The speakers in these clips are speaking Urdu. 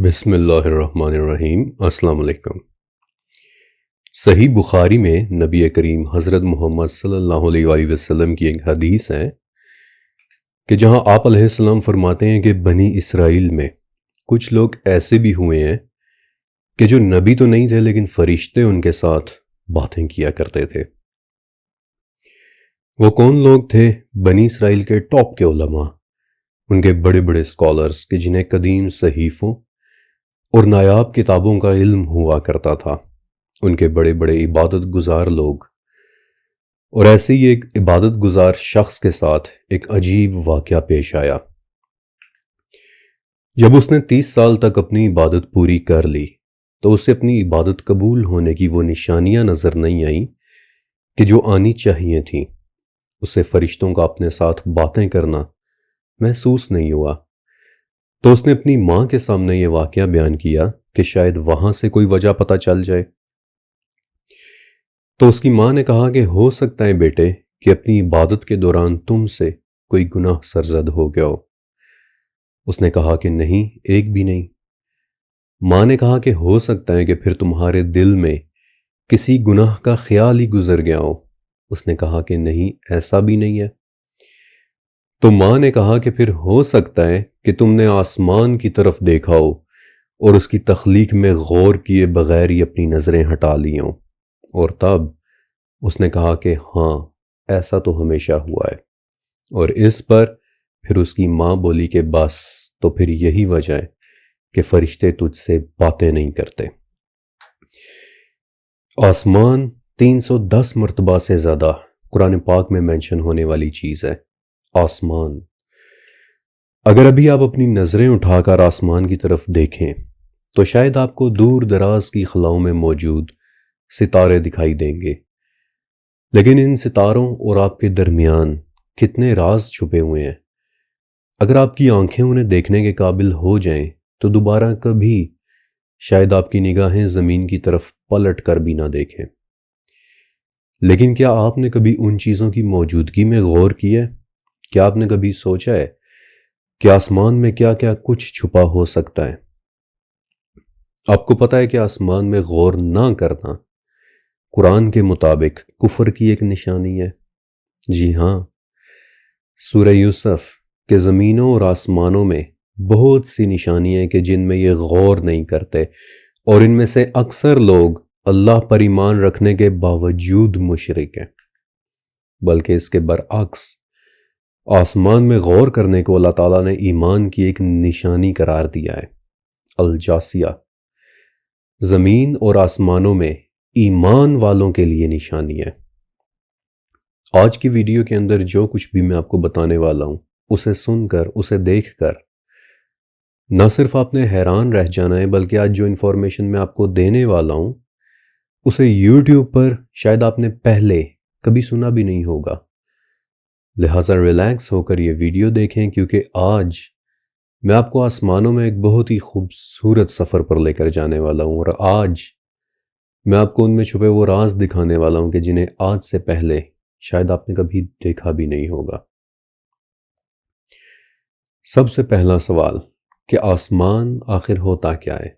بسم اللہ الرحمن الرحیم۔ السلام علیکم۔ صحیح بخاری میں نبی کریم حضرت محمد صلی اللہ علیہ وآلہ وسلم کی ایک حدیث ہے کہ جہاں آپ علیہ السلام فرماتے ہیں کہ بنی اسرائیل میں کچھ لوگ ایسے بھی ہوئے ہیں کہ جو نبی تو نہیں تھے لیکن فرشتے ان کے ساتھ باتیں کیا کرتے تھے۔ وہ کون لوگ تھے؟ بنی اسرائیل کے ٹاپ کے علماء، ان کے بڑے بڑے اسکالرز کہ جنہیں قدیم صحیفوں اور نایاب کتابوں کا علم ہوا کرتا تھا، ان کے بڑے بڑے عبادت گزار لوگ۔ اور ایسے ہی ایک عبادت گزار شخص کے ساتھ ایک عجیب واقعہ پیش آیا۔ جب اس نے 30 سال تک اپنی عبادت پوری کر لی تو اسے اپنی عبادت قبول ہونے کی وہ نشانیاں نظر نہیں آئیں کہ جو آنی چاہیے تھیں۔ اسے فرشتوں کا اپنے ساتھ باتیں کرنا محسوس نہیں ہوا، تو اس نے اپنی ماں کے سامنے یہ واقعہ بیان کیا کہ شاید وہاں سے کوئی وجہ پتہ چل جائے۔ تو اس کی ماں نے کہا کہ ہو سکتا ہے بیٹے کہ اپنی عبادت کے دوران تم سے کوئی گناہ سرزد ہو گیا ہو۔ اس نے کہا کہ نہیں، ایک بھی نہیں۔ ماں نے کہا کہ ہو سکتا ہے کہ پھر تمہارے دل میں کسی گناہ کا خیال ہی گزر گیا ہو۔ اس نے کہا کہ نہیں، ایسا بھی نہیں ہے۔ تو ماں نے کہا کہ پھر ہو سکتا ہے کہ تم نے آسمان کی طرف دیکھا ہو اور اس کی تخلیق میں غور کیے بغیر ہی اپنی نظریں ہٹا لی ہوں۔ اور تب اس نے کہا کہ ہاں، ایسا تو ہمیشہ ہوا ہے۔ اور اس پر پھر اس کی ماں بولی کہ بس تو پھر یہی وجہ ہے کہ فرشتے تجھ سے باتیں نہیں کرتے۔ آسمان 310 مرتبہ سے زیادہ قرآن پاک میں مینشن ہونے والی چیز ہے۔ آسمان، اگر ابھی آپ اپنی نظریں اٹھا کر آسمان کی طرف دیکھیں تو شاید آپ کو دور دراز کی خلاؤں میں موجود ستارے دکھائی دیں گے، لیکن ان ستاروں اور آپ کے درمیان کتنے راز چھپے ہوئے ہیں۔ اگر آپ کی آنکھیں انہیں دیکھنے کے قابل ہو جائیں تو دوبارہ کبھی شاید آپ کی نگاہیں زمین کی طرف پلٹ کر بھی نہ دیکھیں۔ لیکن کیا آپ نے کبھی ان چیزوں کی موجودگی میں غور کیا ہے؟ کیا آپ نے کبھی سوچا ہے کہ آسمان میں کیا کیا کچھ چھپا ہو سکتا ہے؟ آپ کو پتہ ہے کہ آسمان میں غور نہ کرنا قرآن کے مطابق کفر کی ایک نشانی ہے۔ جی ہاں، سورہ یوسف کہ زمینوں اور آسمانوں میں بہت سی نشانیاں ہیں کہ جن میں یہ غور نہیں کرتے، اور ان میں سے اکثر لوگ اللہ پر ایمان رکھنے کے باوجود مشرک ہیں۔ بلکہ اس کے برعکس آسمان میں غور کرنے کو اللہ تعالیٰ نے ایمان کی ایک نشانی قرار دیا ہے۔ الجاسیہ، زمین اور آسمانوں میں ایمان والوں کے لیے نشانی ہے۔ آج کی ویڈیو کے اندر جو کچھ بھی میں آپ کو بتانے والا ہوں، اسے سن کر، اسے دیکھ کر نہ صرف آپ نے حیران رہ جانا ہے، بلکہ آج جو انفارمیشن میں آپ کو دینے والا ہوں اسے یوٹیوب پر شاید آپ نے پہلے کبھی سنا بھی نہیں ہوگا۔ لہٰذا ریلیکس ہو کر یہ ویڈیو دیکھیں، کیونکہ آج میں آپ کو آسمانوں میں ایک بہت ہی خوبصورت سفر پر لے کر جانے والا ہوں، اور آج میں آپ کو ان میں چھپے وہ راز دکھانے والا ہوں کہ جنہیں آج سے پہلے شاید آپ نے کبھی دیکھا بھی نہیں ہوگا۔ سب سے پہلا سوال کہ آسمان آخر ہوتا کیا ہے؟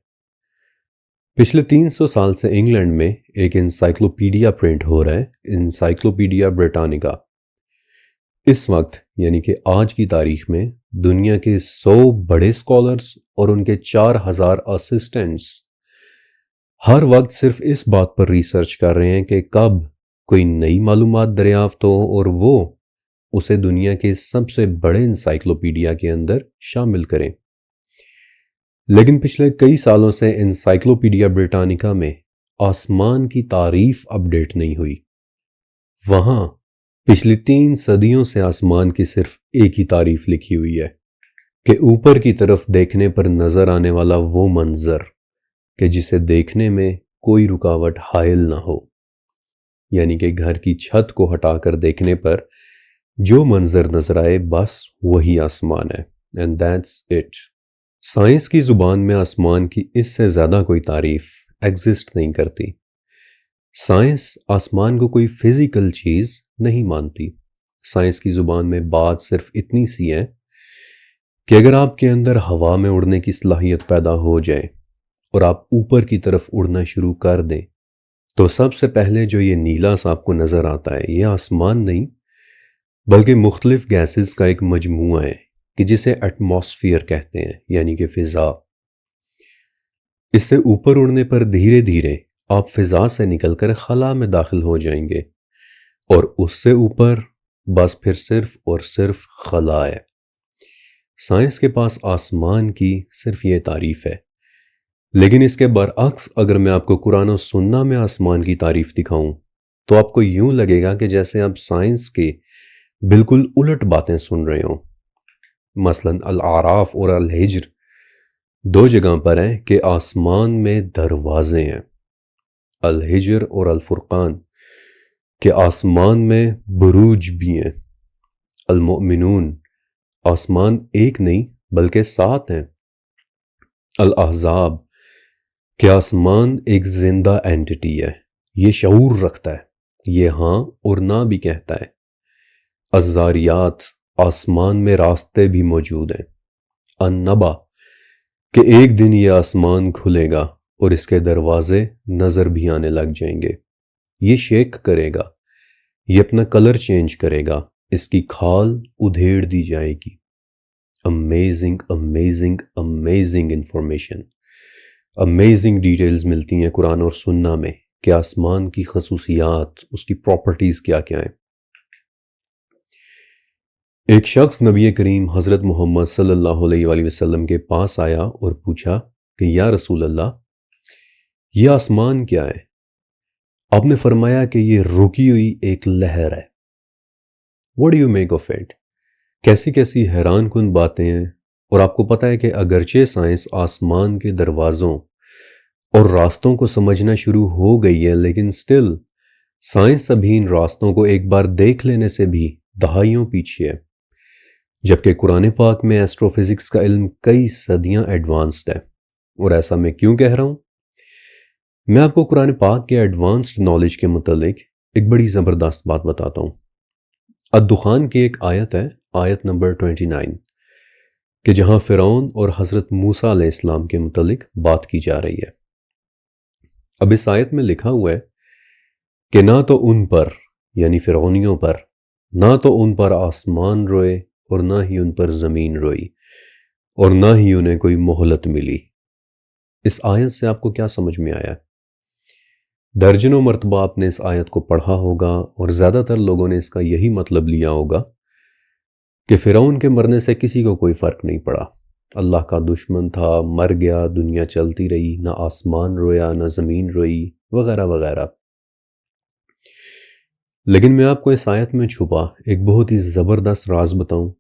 پچھلے 300 سال سے انگلینڈ میں ایک انسائکلوپیڈیا پرنٹ ہو رہا ہے، انسائکلوپیڈیا بریٹانیکا۔ اس وقت یعنی کہ آج کی تاریخ میں دنیا کے 100 بڑے اسکالرز اور ان کے 4000 اسسٹنٹس ہر وقت صرف اس بات پر ریسرچ کر رہے ہیں کہ کب کوئی نئی معلومات دریافت ہو اور وہ اسے دنیا کے سب سے بڑے انسائکلوپیڈیا کے اندر شامل کریں۔ لیکن پچھلے کئی سالوں سے انسائکلوپیڈیا بریٹانیکا میں آسمان کی تعریف اپڈیٹ نہیں ہوئی۔ وہاں پچھلی 3 صدیوں سے آسمان کی صرف ایک ہی تعریف لکھی ہوئی ہے کہ اوپر کی طرف دیکھنے پر نظر آنے والا وہ منظر کہ جسے دیکھنے میں کوئی رکاوٹ حائل نہ ہو، یعنی کہ گھر کی چھت کو ہٹا کر دیکھنے پر جو منظر نظر آئے بس وہی آسمان ہے۔ and that's it۔ سائنس کی زبان میں آسمان کی اس سے زیادہ کوئی تعریف ایگزسٹ نہیں کرتی۔ سائنس آسمان کو کوئی فزیکل چیز نہیں مانتی۔ سائنس کی زبان میں بات صرف اتنی سی ہے کہ اگر آپ کے اندر ہوا میں اڑنے کی صلاحیت پیدا ہو جائے اور آپ اوپر کی طرف اڑنا شروع کر دیں تو سب سے پہلے جو یہ نیلا سا آپ کو نظر آتا ہے یہ آسمان نہیں بلکہ مختلف گیسز کا ایک مجموعہ ہے کہ جسے ایٹماسفیئر کہتے ہیں، یعنی کہ فضا۔ اس سے اوپر اڑنے پر دھیرے دھیرے آپ فضا سے نکل کر خلا میں داخل ہو جائیں گے، اور اس سے اوپر بس پھر صرف اور صرف خلا ہے۔ سائنس کے پاس آسمان کی صرف یہ تعریف ہے، لیکن اس کے برعکس اگر میں آپ کو قرآن و سنہ میں آسمان کی تعریف دکھاؤں تو آپ کو یوں لگے گا کہ جیسے آپ سائنس کے بالکل الٹ باتیں سن رہے ہوں۔ مثلا الاعراف اور الحجر دو جگہ پر ہیں کہ آسمان میں دروازے ہیں، الحجر اور الفرقان کہ آسمان میں بروج بھی ہیں، المؤمنون آسمان ایک نہیں بلکہ 7 ہیں، الاحزاب کہ آسمان ایک زندہ اینٹی ہے، یہ شعور رکھتا ہے، یہ ہاں اور نہ بھی کہتا ہے، الزاریات آسمان میں راستے بھی موجود ہیں، النبا کہ ایک دن یہ آسمان کھلے گا اور اس کے دروازے نظر بھی آنے لگ جائیں گے، یہ شیک کرے گا، یہ اپنا کلر چینج کرے گا، اس کی کھال ادھیڑ دی جائے گی۔ Amazing amazing amazing information, amazing details ملتی ہیں قرآن اور سنہ میں کہ آسمان کی خصوصیات، اس کی پراپرٹیز کیا کیا ہیں۔ ایک شخص نبی کریم حضرت محمد صلی اللہ علیہ وآلہ وسلم کے پاس آیا اور پوچھا کہ یا رسول اللہ، یہ آسمان کیا ہے؟ آپ نے فرمایا کہ یہ رکی ہوئی ایک لہر ہے۔ What do you make of it؟ کیسی کیسی حیران کن باتیں ہیں، اور آپ کو پتہ ہے کہ اگرچہ سائنس آسمان کے دروازوں اور راستوں کو سمجھنا شروع ہو گئی ہے، لیکن سٹل سائنس ابھی ان راستوں کو ایک بار دیکھ لینے سے بھی دہائیوں پیچھے ہے، جبکہ قرآن پاک میں ایسٹرو فزکس کا علم کئی صدیاں ایڈوانسڈ ہے۔ اور ایسا میں کیوں کہہ رہا ہوں؟ میں آپ کو قرآن پاک کے ایڈوانسڈ نالج کے متعلق ایک بڑی زبردست بات بتاتا ہوں۔ الدخان کی ایک آیت ہے، آیت نمبر 29، کہ جہاں فرعون اور حضرت موسیٰ علیہ السلام کے متعلق بات کی جا رہی ہے۔ اب اس آیت میں لکھا ہوا ہے کہ نہ تو ان پر یعنی فرعونیوں پر، نہ تو ان پر آسمان روئے اور نہ ہی ان پر زمین روئی، اور نہ ہی انہیں کوئی مہلت ملی۔ اس آیت سے آپ کو کیا سمجھ میں آیا؟ درجنوں مرتبہ آپ نے اس آیت کو پڑھا ہوگا اور زیادہ تر لوگوں نے اس کا یہی مطلب لیا ہوگا کہ فرعون کے مرنے سے کسی کو کوئی فرق نہیں پڑا، اللہ کا دشمن تھا، مر گیا، دنیا چلتی رہی، نہ آسمان رویا نہ زمین روئی وغیرہ وغیرہ۔ لیکن میں آپ کو اس آیت میں چھپا ایک بہت ہی زبردست راز بتاؤں۔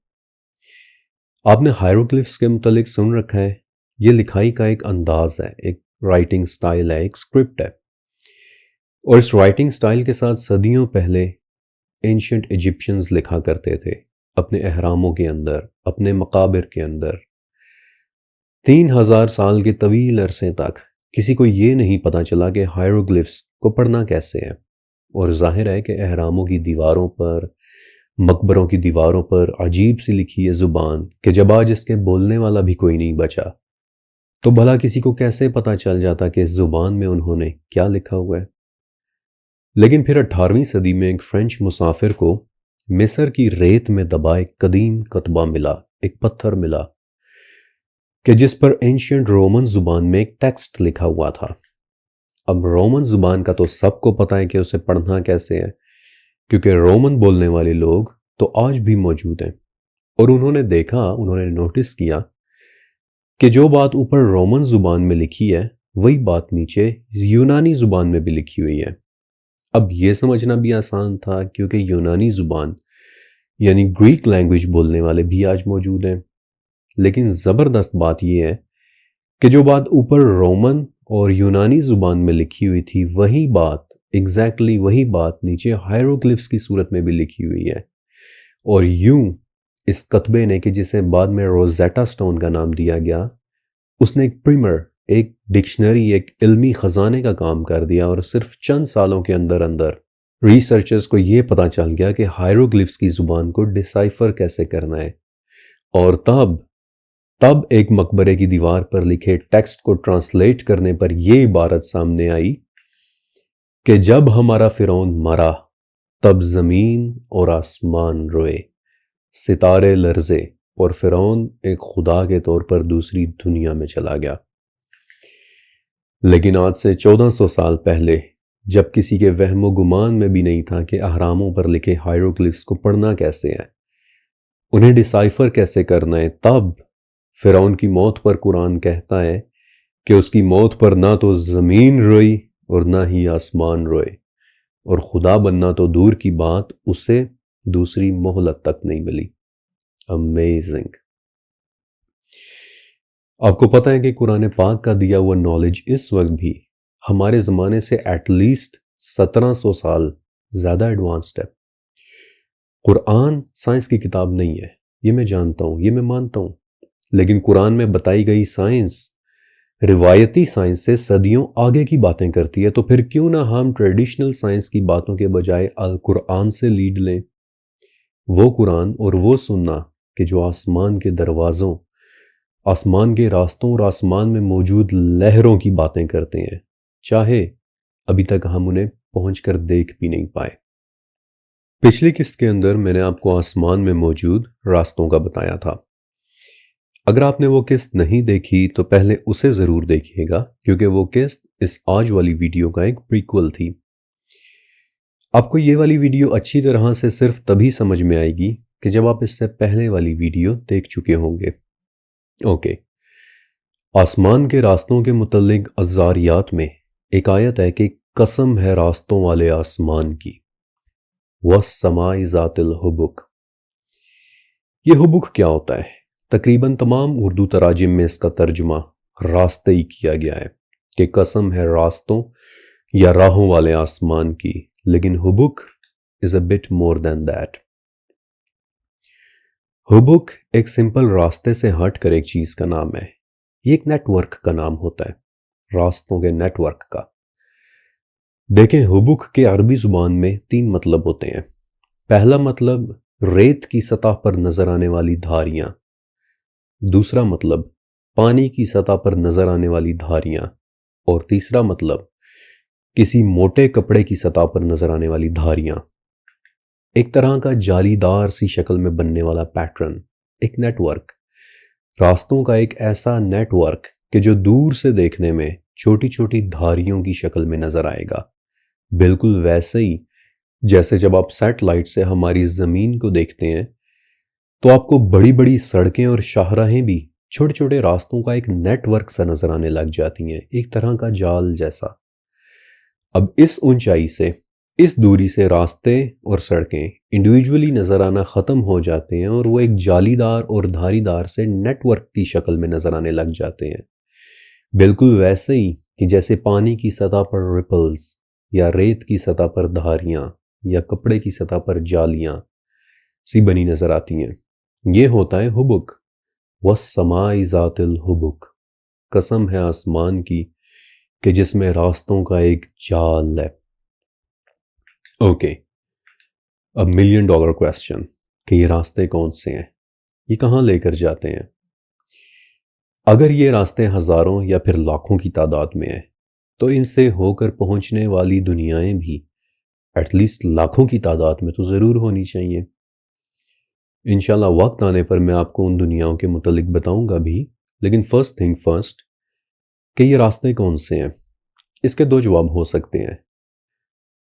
آپ نے ہائیروگلفس کے متعلق سن رکھا ہے، یہ لکھائی کا ایک انداز ہے، ایک رائٹنگ سٹائل ہے، ایک سکرپٹ ہے، اور اس رائٹنگ سٹائل کے ساتھ صدیوں پہلے اینشنٹ ایجپشنز لکھا کرتے تھے اپنے اہراموں کے اندر، اپنے مقابر کے اندر۔ 3000 سال کے طویل عرصے تک کسی کو یہ نہیں پتا چلا کہ ہائیروگلفس کو پڑھنا کیسے ہے، اور ظاہر ہے کہ اہراموں کی دیواروں پر، مقبروں کی دیواروں پر عجیب سی لکھی ہے زبان کہ جب آج اس کے بولنے والا بھی کوئی نہیں بچا تو بھلا کسی کو کیسے پتا چل جاتا کہ اس زبان میں انہوں نے کیا لکھا ہوا ہے۔ لیکن پھر 18ویں صدی میں ایک فرینچ مسافر کو مصر کی ریت میں دبا ایک قدیم کتبہ ملا، ایک پتھر ملا کہ جس پر اینشینٹ رومن زبان میں ایک ٹیکسٹ لکھا ہوا تھا۔ اب رومن زبان کا تو سب کو پتہ ہے کہ اسے پڑھنا کیسے ہے، کیونکہ رومن بولنے والے لوگ تو آج بھی موجود ہیں، اور انہوں نے دیکھا، انہوں نے نوٹس کیا کہ جو بات اوپر رومن زبان میں لکھی ہے وہی بات نیچے یونانی زبان میں بھی لکھی ہوئی ہے۔ اب یہ سمجھنا بھی آسان تھا کیونکہ یونانی زبان یعنی گریک لینگویج بولنے والے بھی آج موجود ہیں، لیکن زبردست بات یہ ہے کہ جو بات اوپر رومن اور یونانی زبان میں لکھی ہوئی تھی وہی بات ایگزیکٹلی وہی بات نیچے ہائیروگلفس کی صورت میں بھی لکھی ہوئی ہے، اور یوں اس کتبے نے کہ جسے بعد میں روزیٹا سٹون کا نام دیا گیا، اس نے ایک پریمر، ایک ڈکشنری، ایک علمی خزانے کا کام کر دیا، اور صرف چند سالوں کے اندر اندر ریسرچرز کو یہ پتا چل گیا کہ ہائیروگلفس کی زبان کو ڈیسائفر کیسے کرنا ہے، اور تب تب ایک مقبرے کی دیوار پر لکھے ٹیکسٹ کو ٹرانسلیٹ کرنے پر یہ عبارت سامنے آئی کہ جب ہمارا فرعون مرا تب زمین اور آسمان روئے، ستارے لرزے اور فرعون ایک خدا کے طور پر دوسری دنیا میں چلا گیا۔ لیکن آج سے 1400 سال پہلے، جب کسی کے وہم و گمان میں بھی نہیں تھا کہ اہراموں پر لکھے ہائیروگلفس کو پڑھنا کیسے ہے، انہیں ڈیسائفر کیسے کرنا ہے، تب فرعون کی موت پر قرآن کہتا ہے کہ اس کی موت پر نہ تو زمین روئی اور نہ ہی آسمان روئے، اور خدا بننا تو دور کی بات، اسے دوسری مہلت تک نہیں ملی۔ امیزنگ۔ آپ کو پتہ ہے کہ قرآن پاک کا دیا ہوا نالج اس وقت بھی ہمارے زمانے سے ایٹ لیسٹ 1700 سال زیادہ ایڈوانسڈ ہے۔ قرآن سائنس کی کتاب نہیں ہے، یہ میں جانتا ہوں، یہ میں مانتا ہوں، لیکن قرآن میں بتائی گئی سائنس روایتی سائنس سے صدیوں آگے کی باتیں کرتی ہے، تو پھر کیوں نہ ہم ٹریڈیشنل سائنس کی باتوں کے بجائے القرآن سے لیڈ لیں، وہ قرآن اور وہ سننا کہ جو آسمان کے دروازوں، آسمان کے راستوں اور آسمان میں موجود لہروں کی باتیں کرتے ہیں، چاہے ابھی تک ہم انہیں پہنچ کر دیکھ بھی نہیں پائے۔ پچھلی قسط کے اندر میں نے آپ کو آسمان میں موجود راستوں کا بتایا تھا۔ اگر آپ نے وہ قسط نہیں دیکھی تو پہلے اسے ضرور دیکھیے گا، کیونکہ وہ قسط اس آج والی ویڈیو کا ایک پریکول تھی۔ آپ کو یہ والی ویڈیو اچھی طرح سے صرف تبھی سمجھ میں آئے گی کہ جب آپ اس سے پہلے والی ویڈیو دیکھ چکے ہوں گے۔ اوکے، آسمان کے راستوں کے متعلق الزاریات میں ایک آیت ہے کہ قسم ہے راستوں والے آسمان کی، وَالسَّمَاءِ ذَاتِ الْحُبُكِ۔ یہ حبک کیا ہوتا ہے؟ تقریباً تمام اردو تراجم میں اس کا ترجمہ راستے ہی کیا گیا ہے کہ قسم ہے راستوں یا راہوں والے آسمان کی، لیکن حبک is a bit more than that۔ حبک ایک سمپل راستے سے ہٹ کر ایک چیز کا نام ہے، یہ ایک نیٹ ورک کا نام ہوتا ہے، راستوں کے نیٹ ورک کا۔ دیکھیں، حبک کے عربی زبان میں 3 مطلب ہوتے ہیں۔ پہلا مطلب ریت کی سطح پر نظر آنے والی دھاریاں، دوسرا مطلب پانی کی سطح پر نظر آنے والی دھاریاں، اور تیسرا مطلب کسی موٹے کپڑے کی سطح پر نظر آنے والی دھاریاں۔ ایک طرح کا جالی دار سی شکل میں بننے والا پیٹرن، ایک نیٹ ورک، راستوں کا ایک ایسا نیٹ ورک کہ جو دور سے دیکھنے میں چھوٹی چھوٹی دھاریوں کی شکل میں نظر آئے گا، بالکل ویسے ہی جیسے جب آپ سیٹلائٹ سے ہماری زمین کو دیکھتے ہیں تو آپ کو بڑی بڑی سڑکیں اور شاہراہیں بھی چھوٹے چھوٹے راستوں کا ایک نیٹ ورک سا نظر آنے لگ جاتی ہیں، ایک طرح کا جال جیسا۔ اب اس اونچائی سے، اس دوری سے راستے اور سڑکیں انڈیویجولی نظر آنا ختم ہو جاتے ہیں اور وہ ایک جالی دار اور دھاری دار سے نیٹ ورک کی شکل میں نظر آنے لگ جاتے ہیں، بالکل ویسے ہی کہ جیسے پانی کی سطح پر رپلز، یا ریت کی سطح پر دھاریاں، یا کپڑے کی سطح پر جالیاں سی بنی نظر آتی ہیں۔ یہ ہوتا ہے حبک۔ وَالسَّمَاءِ ذَاتِ الْحُبُكِ، قسم ہے آسمان کی کہ جس میں راستوں کا ایک جال ہے۔ اوکے، اب $1,000,000 کویسچن کہ یہ راستے کون سے ہیں، یہ کہاں لے کر جاتے ہیں؟ اگر یہ راستے ہزاروں یا پھر لاکھوں کی تعداد میں ہیں تو ان سے ہو کر پہنچنے والی دنیایں بھی ایٹ لیسٹ لاکھوں کی تعداد میں تو ضرور ہونی چاہیے۔ انشاءاللہ وقت آنے پر میں آپ کو ان دنیاؤں کے متعلق بتاؤں گا بھی، لیکن فرسٹ تھنگ فرسٹ کہ یہ راستے کون سے ہیں۔ اس کے 2 جواب ہو سکتے ہیں۔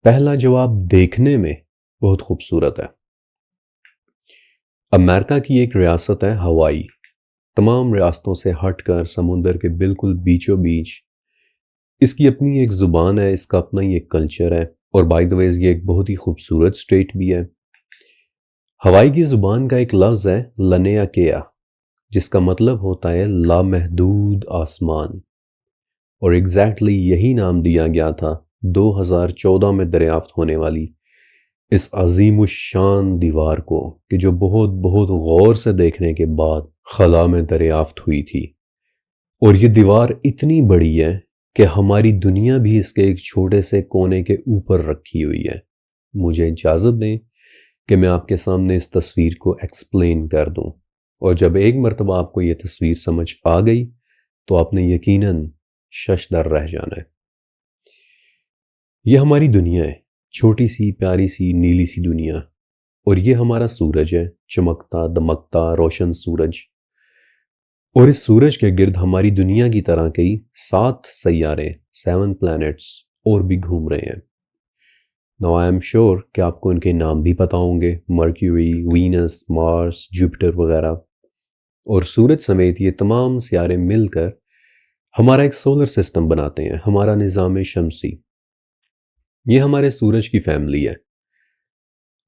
پہلا جواب دیکھنے میں بہت خوبصورت ہے۔ امریکہ کی ایک ریاست ہے ہوائی، تمام ریاستوں سے ہٹ کر سمندر کے بالکل بیچوں بیچ۔ اس کی اپنی ایک زبان ہے، اس کا اپنا ہی ایک کلچر ہے، اور بائی دا ویز یہ ایک بہت ہی خوبصورت اسٹیٹ بھی ہے۔ ہوائی کی زبان کا ایک لفظ ہے لنیاکیا، جس کا مطلب ہوتا ہے لامحدود آسمان، اور ایگزیکٹلی یہی نام دیا گیا تھا 2014 میں دریافت ہونے والی اس عظیم الشان دیوار کو، کہ جو بہت بہت غور سے دیکھنے کے بعد خلا میں دریافت ہوئی تھی۔ اور یہ دیوار اتنی بڑی ہے کہ ہماری دنیا بھی اس کے ایک چھوٹے سے کونے کے اوپر رکھی ہوئی ہے۔ مجھے اجازت دیں کہ میں آپ کے سامنے اس تصویر کو ایکسپلین کر دوں، اور جب ایک مرتبہ آپ کو یہ تصویر سمجھ آ گئی تو آپ نے یقیناً ششدر رہ جانا ہے۔ یہ ہماری دنیا ہے، چھوٹی سی پیاری سی نیلی سی دنیا، اور یہ ہمارا سورج ہے، چمکتا دمکتا روشن سورج، اور اس سورج کے گرد ہماری دنیا کی طرح کئی 7 سیارے 7 پلانٹس اور بھی گھوم رہے ہیں۔ Now I am sure کہ آپ کو ان کے نام بھی پتا ہوں گے، مرکیوری، وینس، مارس، جوپیٹر وغیرہ، اور سورج سمیت یہ تمام سیارے مل کر ہمارا ایک سولر سسٹم بناتے ہیں، ہمارا نظام شمسی۔ یہ ہمارے سورج کی فیملی ہے،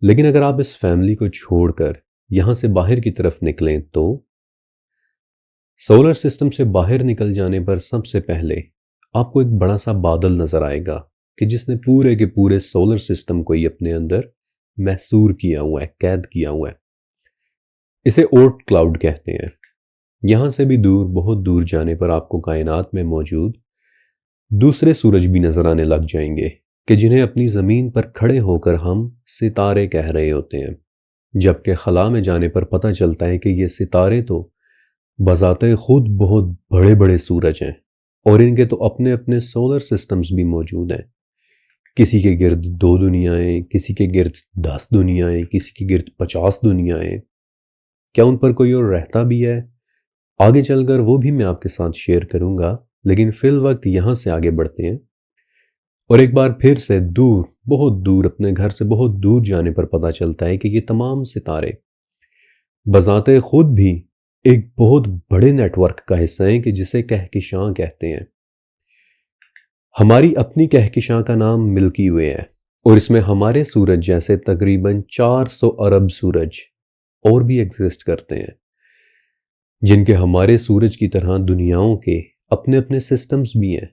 لیکن اگر آپ اس فیملی کو چھوڑ کر یہاں سے باہر کی طرف نکلیں تو سولر سسٹم سے باہر نکل جانے پر سب سے پہلے آپ کو ایک بڑا سا بادل نظر آئے گا کہ جس نے پورے کے پورے سولر سسٹم کو ہی اپنے اندر محصور کیا ہوا ہے، قید کیا ہوا ہے۔ اسے اورٹ کلاؤڈ کہتے ہیں۔ یہاں سے بھی دور، بہت دور جانے پر آپ کو کائنات میں موجود دوسرے سورج بھی نظر آنے لگ جائیں گے کہ جنہیں اپنی زمین پر کھڑے ہو کر ہم ستارے کہہ رہے ہوتے ہیں، جبکہ خلا میں جانے پر پتہ چلتا ہے کہ یہ ستارے تو بذات خود بہت بڑے بڑے سورج ہیں، اور ان کے تو اپنے اپنے سولر سسٹمز بھی موجود ہیں۔ کسی کے گرد 2 دنیایں، کسی کے گرد 10 دنیایں، کسی کے گرد 50 دنیایں۔ کیا ان پر کوئی اور رہتا بھی ہے؟ آگے چل کر وہ بھی میں آپ کے ساتھ شیئر کروں گا، لیکن فی الوقت یہاں سے آگے بڑھتے ہیں اور ایک بار پھر سے دور، بہت دور، اپنے گھر سے بہت دور جانے پر پتہ چلتا ہے کہ یہ تمام ستارے بذات خود بھی ایک بہت بڑے نیٹ ورک کا حصہ ہیں کہ جسے کہکشاں کہتے ہیں۔ ہماری اپنی کہکشاں کا نام ملکی وے ہے، اور اس میں ہمارے سورج جیسے تقریباً 400 ارب سورج اور بھی ایگزسٹ کرتے ہیں، جن کے ہمارے سورج کی طرح دنیاؤں کے اپنے اپنے سسٹمز بھی ہیں،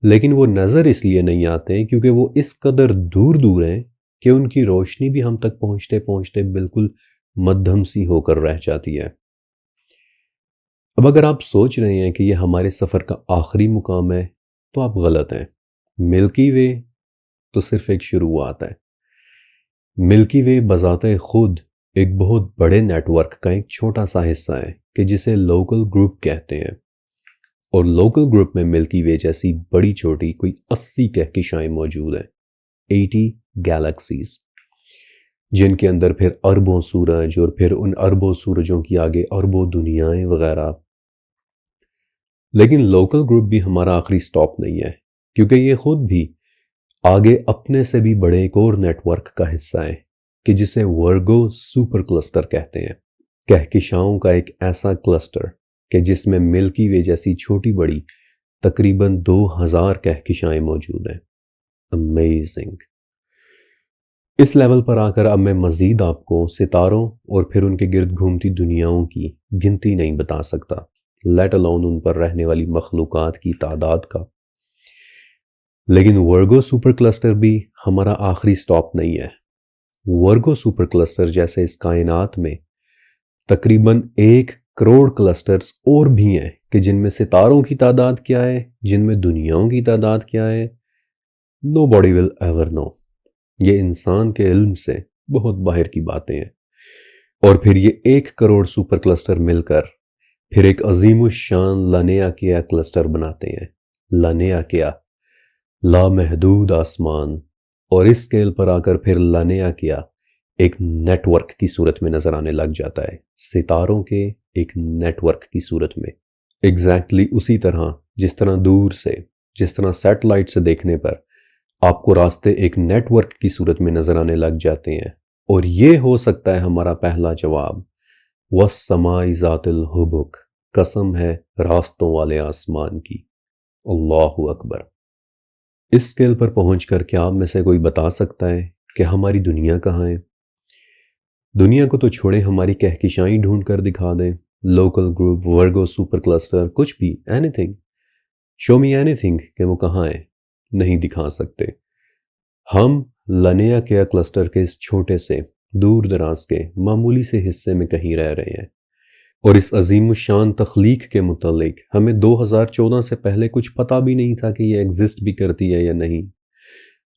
لیکن وہ نظر اس لیے نہیں آتے کیونکہ وہ اس قدر دور دور ہیں کہ ان کی روشنی بھی ہم تک پہنچتے پہنچتے بالکل مدھم سی ہو کر رہ جاتی ہے۔ اب اگر آپ سوچ رہے ہیں کہ یہ ہمارے سفر کا آخری مقام ہے تو آپ غلط ہیں۔ ملکی وے تو صرف ایک شروعات ہے۔ ملکی وے بذات خود ایک بہت بڑے نیٹ ورک کا ایک چھوٹا سا حصہ ہے کہ جسے لوکل گروپ کہتے ہیں، اور لوکل گروپ میں ملکی وے جیسی بڑی چھوٹی کوئی 80 کہکشائیں موجود ہیں، 80 گیلیکسیز، جن کے اندر پھر اربوں سورج، اور پھر ان اربوں سورجوں کی آگے اربوں دنیایں وغیرہ۔ لیکن لوکل گروپ بھی ہمارا آخری سٹاپ نہیں ہے، کیونکہ یہ خود بھی آگے اپنے سے بھی بڑے ایک اور نیٹ ورک کا حصہ ہے کہ جسے ورگو سپر کلسٹر کہتے ہیں، کہکشاؤں کا ایک ایسا کلسٹر کہ جس میں ملکی وے جیسی چھوٹی بڑی تقریباً 2000 کہکشائیں موجود ہیں۔ امیزنگ۔ اس لیول پر آ کر اب میں مزید آپ کو ستاروں اور پھر ان کے گرد گھومتی دنیاؤں کی گنتی نہیں بتا سکتا، لیٹ الون ان پر رہنے والی مخلوقات کی تعداد کا۔ لیکن ورگو سپر کلسٹر بھی ہمارا آخری سٹاپ نہیں ہے۔ ورگو سپر کلسٹر جیسے اس کائنات میں تقریباً 1 کروڑ کلسٹرز اور بھی ہیں کہ جن میں ستاروں کی تعداد کیا ہے، جن میں دنیاؤں کی تعداد کیا ہے، nobody will ever know۔ یہ انسان کے علم سے بہت باہر کی باتیں ہیں، اور پھر یہ 1 کروڑ سپر کلسٹر مل کر پھر ایک عظیم الشان لانیاکیا کلسٹر بناتے ہیں۔ لانیاکیا، لامحدود آسمان، اور اس اسکیل پر آ کر پھر لانیاکیا ایک نیٹ ورک کی صورت میں نظر آنے لگ جاتا ہے، ستاروں کے ایک نیٹ ورک کی صورت میں۔ ایگزیکٹلی اسی طرح جس طرح دور سے، جس طرح سیٹلائٹ سے دیکھنے پر آپ کو راستے ایک نیٹ ورک کی صورت میں نظر آنے لگ جاتے ہیں، اور یہ ہو سکتا ہے ہمارا پہلا جواب، وَالسَّمَاءِ ذَاتِ الْحُبُكِ، قسم ہے راستوں والے آسمان کی۔ اللہ اکبر۔ اس اسکیل پر پہنچ کر کیا آپ میں سے کوئی بتا سکتا ہے کہ ہماری دنیا کہاں ہے؟ دنیا کو تو چھوڑیں، ہماری کہکشائیں ڈھونڈ کر دکھا دیں، local group, Virgo super cluster, کچھ بھی، اینی تھنگ، شو می اینی تھنگ کہ وہ کہاں ہے، نہیں دکھا سکتے۔ ہم لانیاکیا کلسٹر کے اس چھوٹے سے دور دراز کے معمولی سے حصے میں کہیں رہ رہے ہیں، اور اس عظیم الشان تخلیق کے متعلق ہمیں 2014 سے پہلے کچھ پتہ بھی نہیں تھا کہ یہ ایگزسٹ بھی کرتی ہے یا نہیں،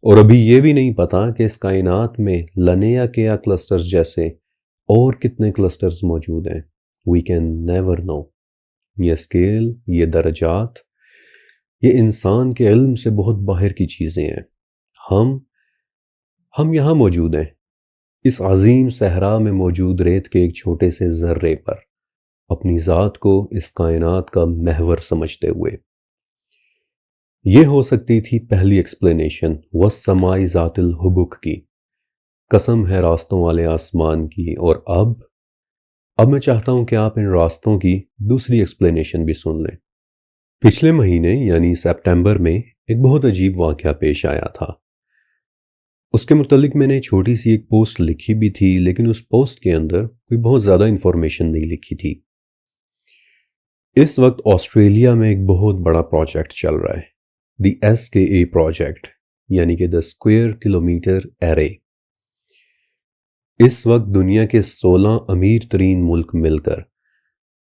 اور ابھی یہ بھی نہیں پتا کہ اس کائنات میں لانیاکیا کلسٹرز جیسے اور کتنے کلسٹرز موجود ہیں، we can never know. یہ اسکیل، یہ درجات، یہ انسان کے علم سے بہت باہر کی چیزیں ہیں. ہم یہاں موجود ہیں، اس عظیم صحرا میں موجود ریت کے ایک چھوٹے سے ذرے پر، اپنی ذات کو اس کائنات کا محور سمجھتے ہوئے. یہ ہو سکتی تھی پہلی ایکسپلینیشن والسماء ذات الحبک کی، قسم ہے راستوں والے آسمان کی. اور اب میں چاہتا ہوں کہ آپ ان راستوں کی دوسری ایکسپلینیشن بھی سن لیں. پچھلے مہینے یعنی سپٹمبر میں ایک بہت عجیب واقعہ پیش آیا تھا. اس کے متعلق میں نے چھوٹی سی ایک پوسٹ لکھی بھی تھی، لیکن اس پوسٹ کے اندر کوئی بہت زیادہ انفارمیشن نہیں لکھی تھی. اس وقت آسٹریلیا میں ایک بہت بڑا پروجیکٹ چل رہا ہے، دی SKA پروجیکٹ، یعنی کہ دا اسکوائر کلومیٹر ایرے. اس وقت دنیا کے 16 امیر ترین ملک مل کر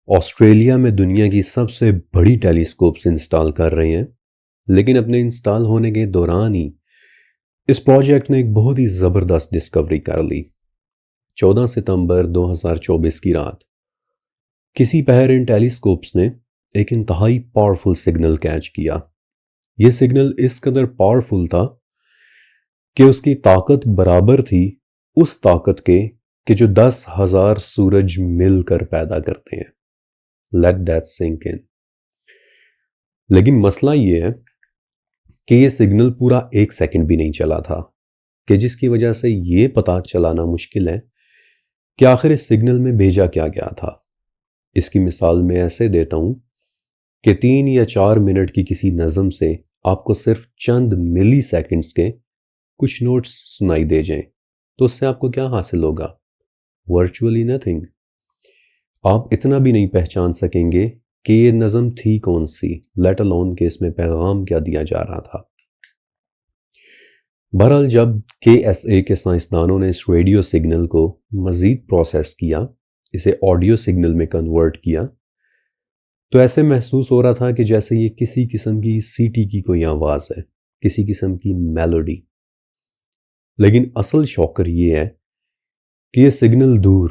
آسٹریلیا میں دنیا کی سب سے بڑی ٹیلیسکوپس انسٹال کر رہے ہیں. لیکن اپنے انسٹال ہونے کے دوران ہی اس پروجیکٹ نے ایک بہت ہی زبردست ڈسکوری کر لی. 14 ستمبر 2024 کی رات کسی پہر ان ٹیلیسکوپس نے ایک انتہائی پاورفل سگنل کیچ کیا. یہ سگنل اس قدر پاورفل تھا کہ اس کی طاقت برابر تھی اس طاقت کے کہ جو 10,000 سورج مل کر پیدا کرتے ہیں. Let that sink in. لیکن مسئلہ یہ ہے کہ یہ سگنل پورا 1 سیکنڈ بھی نہیں چلا تھا، کہ جس کی وجہ سے یہ پتہ چلانا مشکل ہے کہ آخر اس سگنل میں بھیجا کیا گیا تھا. اس کی مثال میں ایسے دیتا ہوں کہ 3 یا 4 منٹ کی کسی نظم سے آپ کو صرف چند ملی سیکنڈز کے کچھ نوٹس سنائی دے جائیں تو اس سے آپ کو کیا حاصل ہوگا؟ Virtually nothing. آپ اتنا بھی نہیں پہچان سکیں گے کہ یہ نظم تھی کون سی، لیٹ الون کہ اس میں پیغام کیا دیا جا رہا تھا. بہرحال جب KSA کے سائنسدانوں نے اس ریڈیو سگنل کو مزید پروسیس کیا، اسے آڈیو سگنل میں کنورٹ کیا، تو ایسے محسوس ہو رہا تھا کہ جیسے یہ کسی قسم کی سیٹی کی کوئی آواز ہے، کسی قسم کی میلوڈی. لیکن اصل شوکر یہ ہے کہ یہ سگنل دور،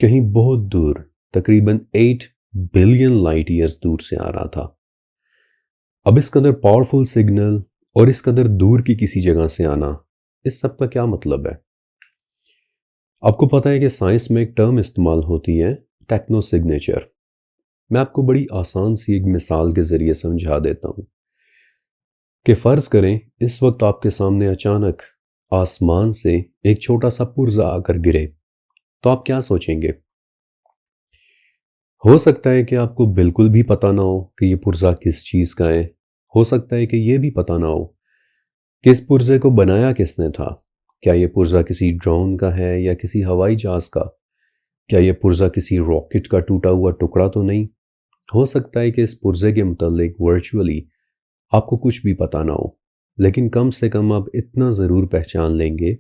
کہیں بہت دور، تقریباً 8 بلین لائٹ ایئرز دور سے آ رہا تھا. اب اس قدر پاورفل سگنل اور اس قدر دور کی کسی جگہ سے آنا، اس سب کا کیا مطلب ہے؟ آپ کو پتہ ہے کہ سائنس میں ایک ٹرم استعمال ہوتی ہے، ٹیکنو سگنیچر. میں آپ کو بڑی آسان سی ایک مثال کے ذریعے سمجھا دیتا ہوں کہ فرض کریں اس وقت آپ کے سامنے اچانک آسمان سے ایک چھوٹا سا پرزہ آ کر گرے، تو آپ کیا سوچیں گے؟ ہو سکتا ہے کہ آپ کو بالکل بھی پتہ نہ ہو کہ یہ پرزہ کس چیز کا ہے. ہو سکتا ہے کہ یہ بھی پتہ نہ ہو کہ اس پرزے کو بنایا کس نے تھا. کیا یہ پرزہ کسی ڈرون کا ہے یا کسی ہوائی جہاز کا؟ کیا یہ پرزہ کسی راکٹ کا ٹوٹا ہوا ٹکڑا تو نہیں؟ ہو سکتا ہے کہ اس پرزے کے متعلق ورچولی آپ کو کچھ بھی پتہ نہ ہو، لیکن کم سے کم آپ اتنا ضرور پہچان لیں گے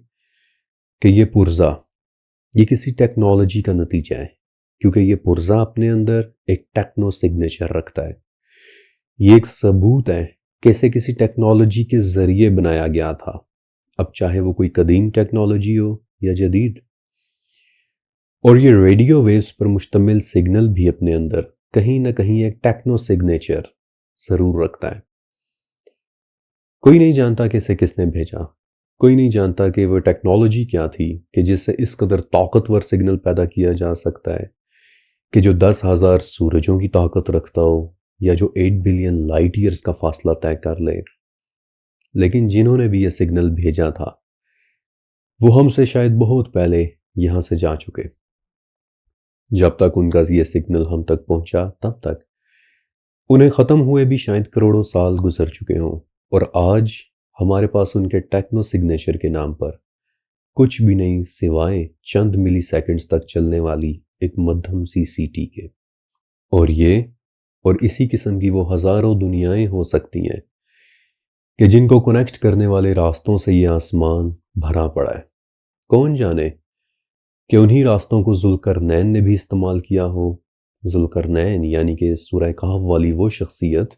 کہ یہ پرزہ یہ کسی ٹیکنالوجی کا نتیجہ ہے، کیونکہ یہ پرزہ اپنے اندر ایک ٹیکنو سگنیچر رکھتا ہے. یہ ایک ثبوت ہے کہ اسے کسی ٹیکنالوجی کے ذریعے بنایا گیا تھا، اب چاہے وہ کوئی قدیم ٹیکنالوجی ہو یا جدید. اور یہ ریڈیو ویوز پر مشتمل سگنل بھی اپنے اندر کہیں نہ کہیں ایک ٹیکنو سگنیچر ضرور رکھتا ہے. کوئی نہیں جانتا کہ اسے کس نے بھیجا، کوئی نہیں جانتا کہ وہ ٹیکنالوجی کیا تھی کہ جس سے اس قدر طاقتور سگنل پیدا کیا جا سکتا ہے کہ جو 10,000 سورجوں کی طاقت رکھتا ہو یا جو 8 بلین لائٹ ایئرز کا فاصلہ طے کر لے. لیکن جنہوں نے بھی یہ سگنل بھیجا تھا وہ ہم سے شاید بہت پہلے یہاں سے جا چکے. جب تک ان کا یہ سگنل ہم تک پہنچا تب تک انہیں ختم ہوئے بھی شاید کروڑوں سال گزر چکے ہوں، اور آج ہمارے پاس ان کے ٹیکنو سگنیچر کے نام پر کچھ بھی نہیں سوائے چند ملی سیکنڈز تک چلنے والی ایک مدھم سی سیٹی کے. اور اسی قسم کی وہ ہزاروں دنیایں ہو سکتی ہیں کہ جن کو کنیکٹ کرنے والے راستوں سے یہ آسمان بھرا پڑا ہے. کون جانے کہ انہی راستوں کو ذوالقرنین نے بھی استعمال کیا ہو. ذوالقرنین یعنی کہ سورہ کہف والی وہ شخصیت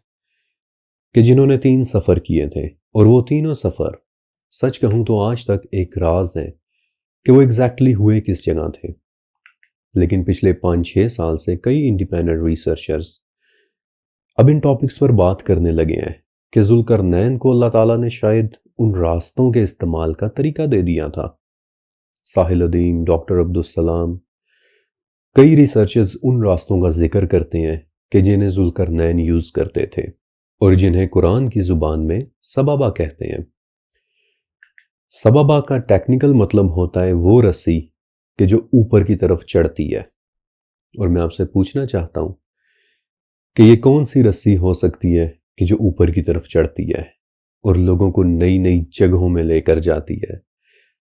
کہ جنہوں نے 3 سفر کیے تھے، اور وہ تینوں سفر سچ کہوں تو آج تک ایک راز ہے کہ وہ ایگزیکٹلی ہوئے کس جگہ تھے. لیکن پچھلے 5-6 سال سے کئی انڈیپینڈنٹ ریسرچرز اب ان ٹاپکس پر بات کرنے لگے ہیں کہ ذوالقرنین کو اللہ تعالیٰ نے شاید ان راستوں کے استعمال کا طریقہ دے دیا تھا۔ ساحل الدین، ڈاکٹر عبدالسلام، کئی ریسرچرز ان راستوں کا ذکر کرتے ہیں کہ جنہیں ذوالقرنین یوز کرتے تھے اور جنہیں قرآن کی زبان میں سبابہ کہتے ہیں۔ سبابہ کا ٹیکنیکل مطلب ہوتا ہے وہ رسی کہ جو اوپر کی طرف چڑھتی ہے، اور میں آپ سے پوچھنا چاہتا ہوں کہ یہ کون سی رسی ہو سکتی ہے کہ جو اوپر کی طرف چڑھتی ہے اور لوگوں کو نئی نئی جگہوں میں لے کر جاتی ہے،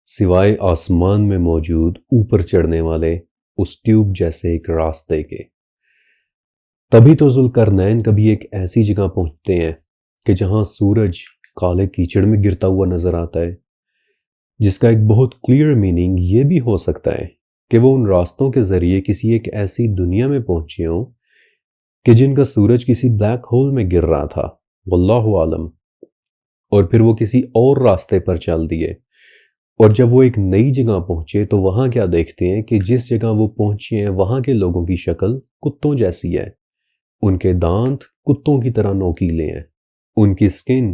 سوائے آسمان میں موجود اوپر چڑھنے والے اس ٹیوب جیسے ایک راستے کے۔ تبھی تو ذوالقرنین کبھی ایک ایسی جگہ پہنچتے ہیں کہ جہاں سورج کالے کیچڑ میں گرتا ہوا نظر آتا ہے، جس کا ایک بہت کلیئر میننگ یہ بھی ہو سکتا ہے کہ وہ ان راستوں کے ذریعے کسی ایک ایسی دنیا میں پہنچے ہوں کہ جن کا سورج کسی بلیک ہول میں گر رہا تھا، واللہ عالم، اور پھر وہ کسی اور راستے پر چل دیے، اور جب وہ ایک نئی جگہ پہنچے تو وہاں کیا دیکھتے ہیں کہ جس جگہ وہ پہنچے ہیں وہاں کے لوگوں کی شکل کتوں جیسی ہے، ان کے دانت کتوں کی طرح نوکیلے ہیں، ان کی سکن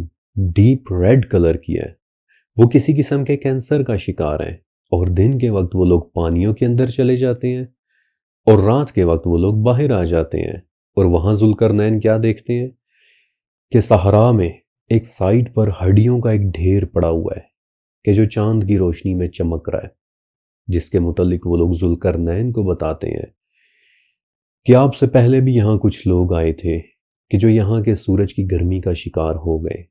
ڈیپ ریڈ کلر کی ہے، وہ کسی قسم کے کینسر کا شکار ہیں، اور دن کے وقت وہ لوگ پانیوں کے اندر چلے جاتے ہیں اور رات کے وقت وہ لوگ باہر آ جاتے ہیں۔ اور وہاں ذوالقرنین کیا دیکھتے ہیں کہ صحرا میں ایک سائڈ پر ہڈیوں کا ایک ڈھیر پڑا ہوا ہے کہ جو چاند کی روشنی میں چمک رہا ہے، جس کے متعلق وہ لوگ ذوالقرنین کو بتاتے ہیں کہ آپ سے پہلے بھی یہاں کچھ لوگ آئے تھے کہ جو یہاں کے سورج کی گرمی کا شکار ہو گئے،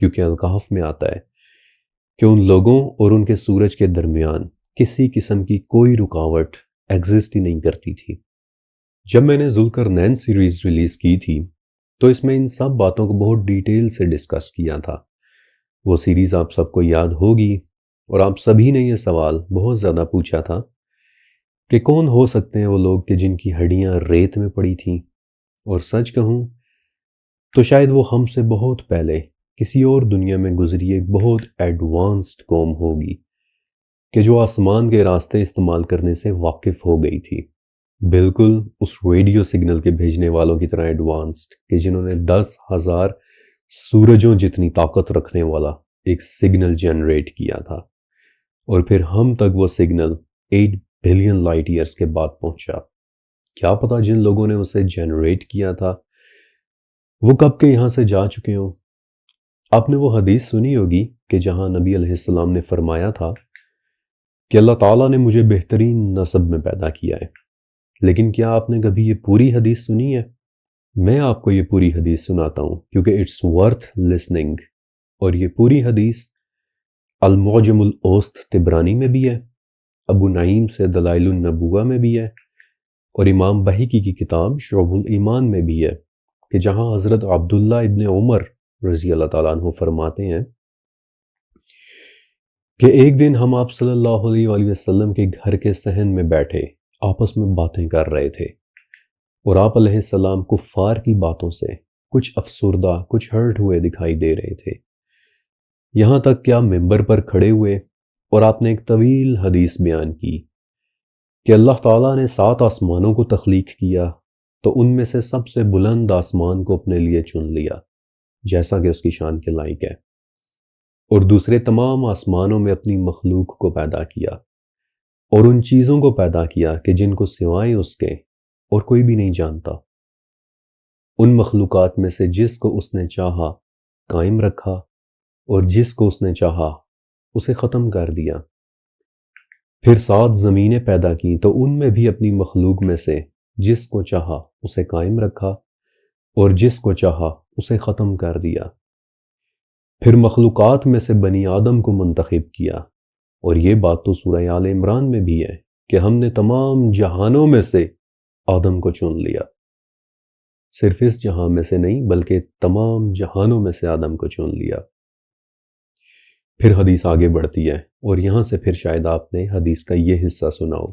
کیونکہ الکہف میں آتا ہے کہ ان لوگوں اور ان کے سورج کے درمیان کسی قسم کی کوئی رکاوٹ ایگزسٹ ہی نہیں کرتی تھی۔ جب میں نے ذوالقرنین سیریز ریلیز کی تھی تو اس میں ان سب باتوں کو بہت ڈیٹیل سے ڈسکس کیا تھا۔ وہ سیریز آپ سب کو یاد ہوگی، اور آپ سبھی نے یہ سوال بہت زیادہ پوچھا تھا کہ کون ہو سکتے ہیں وہ لوگ کہ جن کی ہڈیاں ریت میں پڑی تھیں، اور سچ کہوں تو شاید وہ ہم سے بہت پہلے کسی اور دنیا میں گزری ایک بہت ایڈوانسڈ قوم ہوگی کہ جو آسمان کے راستے استعمال کرنے سے واقف ہو گئی تھی، بالکل اس ریڈیو سگنل کے بھیجنے والوں کی طرح ایڈوانسڈ کہ جنہوں نے 10,000 سورجوں جتنی طاقت رکھنے والا ایک سگنل جنریٹ کیا تھا، اور پھر ہم تک وہ سگنل 8 بلین لائٹ ایئرز کے بعد پہنچا۔ کیا پتا جن لوگوں نے اسے جنریٹ کیا تھا وہ کب کے یہاں سے جا چکے ہوں۔ آپ نے وہ حدیث سنی ہوگی کہ جہاں نبی علیہ السلام نے فرمایا تھا کہ اللہ تعالیٰ نے مجھے بہترین نسب میں پیدا کیا ہے، لیکن کیا آپ نے کبھی یہ پوری حدیث سنی ہے؟ میں آپ کو یہ پوری حدیث سناتا ہوں کیونکہ اٹس ورتھ لسننگ، اور یہ پوری حدیث المعجم الاوسط طبرانی میں بھی ہے، ابو نعیم سے دلائل النبوہ میں بھی ہے، اور امام بہقی کی کتاب شعب الایمان میں بھی ہے، کہ جہاں حضرت عبداللہ ابن عمر رضی اللہ تعالیٰ عنہ فرماتے ہیں کہ ایک دن ہم آپ صلی اللہ علیہ وآلہ وسلم کے گھر کے صحن میں بیٹھے آپس میں باتیں کر رہے تھے، اور آپ علیہ السلام کفار کی باتوں سے کچھ افسردہ، کچھ ہرٹ ہوئے دکھائی دے رہے تھے، یہاں تک کہ آپ ممبر پر کھڑے ہوئے اور آپ نے ایک طویل حدیث بیان کی کہ اللہ تعالیٰ نے 7 آسمانوں کو تخلیق کیا تو ان میں سے سب سے بلند آسمان کو اپنے لیے چن لیا جیسا کہ اس کی شان کے لائق ہے، اور دوسرے تمام آسمانوں میں اپنی مخلوق کو پیدا کیا، اور ان چیزوں کو پیدا کیا کہ جن کو سوائے اس کے اور کوئی بھی نہیں جانتا، ان مخلوقات میں سے جس کو اس نے چاہا قائم رکھا اور جس کو اس نے چاہا اسے ختم کر دیا۔ پھر 7 زمینیں پیدا کی تو ان میں بھی اپنی مخلوق میں سے جس کو چاہا اسے قائم رکھا اور جس کو چاہا اسے ختم کر دیا۔ پھر مخلوقات میں سے بنی آدم کو منتخب کیا، اور یہ بات تو سورہ آل عمران میں بھی ہے کہ ہم نے تمام جہانوں میں سے آدم کو چن لیا، صرف اس جہاں میں سے نہیں بلکہ تمام جہانوں میں سے آدم کو چن لیا۔ پھر حدیث آگے بڑھتی ہے، اور یہاں سے پھر شاید آپ نے حدیث کا یہ حصہ سنا ہو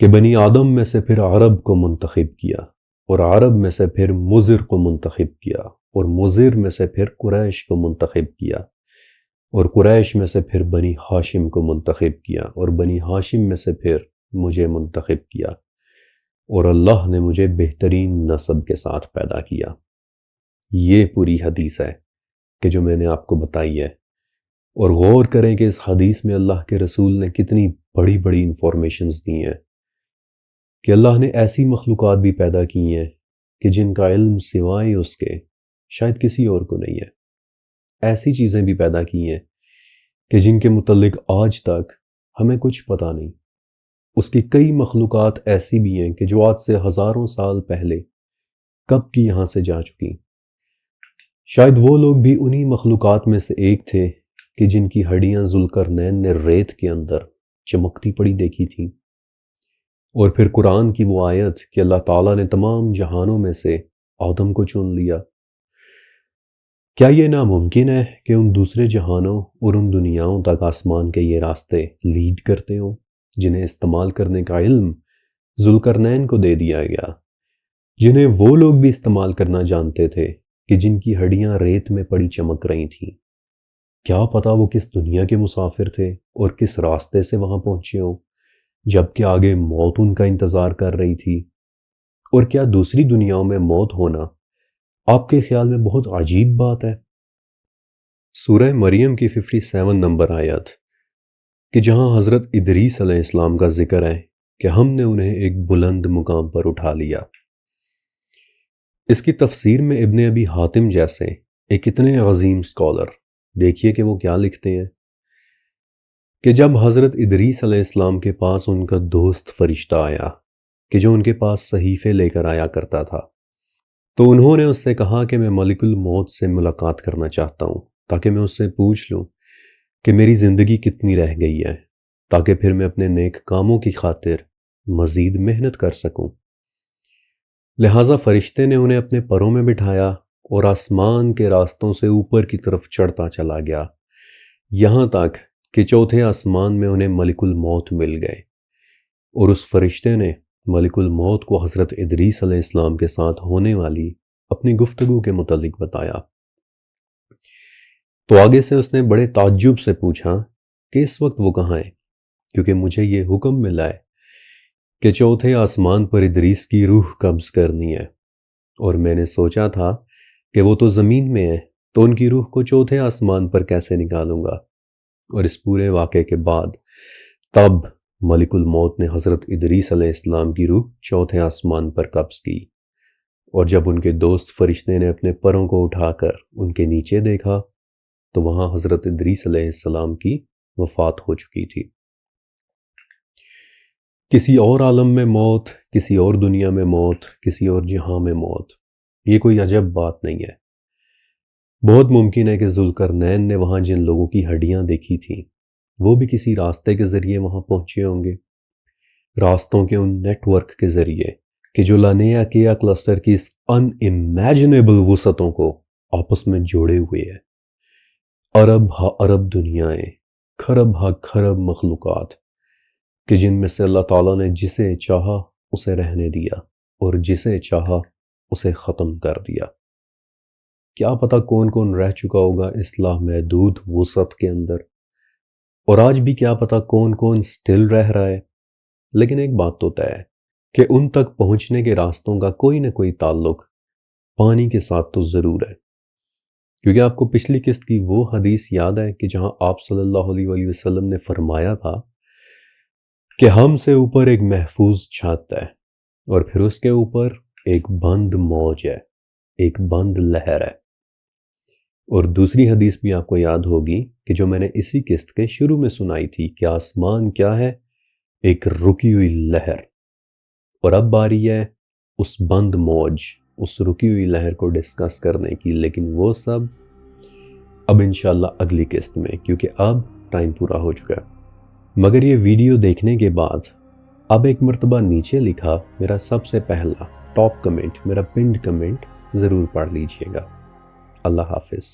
کہ بنی آدم میں سے پھر عرب کو منتخب کیا، اور عرب میں سے پھر مضر کو منتخب کیا، اور مضر میں سے پھر قریش کو منتخب کیا، اور قریش میں سے پھر بنی ہاشم کو منتخب کیا، اور بنی ہاشم میں سے پھر مجھے منتخب کیا اور اللہ نے مجھے بہترین نسب کے ساتھ پیدا کیا۔ یہ پوری حدیث ہے کہ جو میں نے آپ کو بتائی ہے، اور غور کریں کہ اس حدیث میں اللہ کے رسول نے کتنی بڑی بڑی انفارمیشنز دی ہیں کہ اللہ نے ایسی مخلوقات بھی پیدا کی ہیں کہ جن کا علم سوائے اس کے شاید کسی اور کو نہیں ہے۔ ایسی چیزیں بھی پیدا کی ہیں کہ جن کے متعلق آج تک ہمیں کچھ پتہ نہیں۔ اس کی کئی مخلوقات ایسی بھی ہیں کہ جو آج سے ہزاروں سال پہلے کب کی یہاں سے جا چکی۔ شاید وہ لوگ بھی انہی مخلوقات میں سے ایک تھے کہ جن کی ہڈیاں ذوالقرنین نے ریت کے اندر چمکتی پڑی دیکھی تھیں۔ اور پھر قرآن کی وہ آیت کہ اللہ تعالیٰ نے تمام جہانوں میں سے آدم کو چن لیا۔ کیا یہ ناممکن ہے کہ ان دوسرے جہانوں اور ان دنیاؤں تک آسمان کے یہ راستے لیڈ کرتے ہوں جنہیں استعمال کرنے کا علم ذوالقرنین کو دے دیا گیا، جنہیں وہ لوگ بھی استعمال کرنا جانتے تھے کہ جن کی ہڈیاں ریت میں پڑی چمک رہی تھیں؟ کیا پتا وہ کس دنیا کے مسافر تھے اور کس راستے سے وہاں پہنچے ہوں، جبکہ آگے موت ان کا انتظار کر رہی تھی؟ اور کیا دوسری دنیاؤں میں موت ہونا آپ کے خیال میں بہت عجیب بات ہے؟ سورہ مریم کی 57 نمبر آیت کہ جہاں حضرت ادریس علیہ السلام کا ذکر ہے کہ ہم نے انہیں ایک بلند مقام پر اٹھا لیا۔ اس کی تفسیر میں ابن ابی حاتم جیسے ایک اتنے عظیم سکولر، دیکھیے کہ وہ کیا لکھتے ہیں کہ جب حضرت ادریس علیہ السلام کے پاس ان کا دوست فرشتہ آیا کہ جو ان کے پاس صحیفے لے کر آیا کرتا تھا، تو انہوں نے اس سے کہا کہ میں ملک الموت سے ملاقات کرنا چاہتا ہوں تاکہ میں اس سے پوچھ لوں کہ میری زندگی کتنی رہ گئی ہے، تاکہ پھر میں اپنے نیک کاموں کی خاطر مزید محنت کر سکوں۔ لہٰذا فرشتے نے انہیں اپنے پروں میں بٹھایا اور آسمان کے راستوں سے اوپر کی طرف چڑھتا چلا گیا، یہاں تک کہ چوتھے آسمان میں انہیں ملک الموت مل گئے، اور اس فرشتے نے ملک الموت کو حضرت ادریس علیہ السلام کے ساتھ ہونے والی اپنی گفتگو کے متعلق بتایا۔ تو آگے سے اس نے بڑے تعجب سے پوچھا کہ اس وقت وہ کہاں ہے، کیونکہ مجھے یہ حکم ملا ہے کہ چوتھے آسمان پر ادریس کی روح قبض کرنی ہے، اور میں نے سوچا تھا کہ وہ تو زمین میں ہے، تو ان کی روح کو چوتھے آسمان پر کیسے نکالوں گا؟ اور اس پورے واقعے کے بعد تب ملک الموت نے حضرت ادریس علیہ السلام کی روح چوتھے آسمان پر قبض کی، اور جب ان کے دوست فرشتے نے اپنے پروں کو اٹھا کر ان کے نیچے دیکھا تو وہاں حضرت ادریس علیہ السلام کی وفات ہو چکی تھی۔ کسی اور عالم میں موت، کسی اور دنیا میں موت، کسی اور جہاں میں موت، یہ کوئی عجب بات نہیں ہے۔ بہت ممکن ہے کہ ذوالقرنین نے وہاں جن لوگوں کی ہڈیاں دیکھی تھیں وہ بھی کسی راستے کے ذریعے وہاں پہنچے ہوں گے، راستوں کے ان نیٹ ورک کے ذریعے کہ جو لانیہ کیا کلسٹر کی اس ان امیجنیبل وسعتوں کو آپس میں جوڑے ہوئے ہے۔ ارب ہا ارب دنیایں، کھرب ہا کھرب مخلوقات کہ جن میں سے اللہ تعالیٰ نے جسے چاہا اسے رہنے دیا اور جسے چاہا اسے ختم کر دیا۔ کیا پتہ کون کون رہ چکا ہوگا اس لامحدود وسعت کے اندر، اور آج بھی کیا پتہ کون کون سٹل رہ رہا ہے۔ لیکن ایک بات تو طے ہے کہ ان تک پہنچنے کے راستوں کا کوئی نہ کوئی تعلق پانی کے ساتھ تو ضرور ہے، کیونکہ آپ کو پچھلی قسط کی وہ حدیث یاد ہے کہ جہاں آپ صلی اللہ علیہ وآلہ وسلم نے فرمایا تھا کہ ہم سے اوپر ایک محفوظ چھت ہے اور پھر اس کے اوپر ایک بند موج ہے، ایک بند لہر ہے۔ اور دوسری حدیث بھی آپ کو یاد ہوگی کہ جو میں نے اسی قسط کے شروع میں سنائی تھی کہ آسمان کیا ہے؟ ایک رکی ہوئی لہر۔ اور اب باری ہے اس بند موج، اس رکی ہوئی لہر کو ڈسکس کرنے کی، لیکن وہ سب اب انشاءاللہ اگلی قسط میں، کیونکہ اب ٹائم پورا ہو چکا ہے۔ مگر یہ ویڈیو دیکھنے کے بعد اب ایک مرتبہ نیچے لکھا میرا سب سے پہلا ٹاپ کمنٹ، میرا پنڈ کمنٹ ضرور پڑھ لیجئے گا۔ اللہ حافظ۔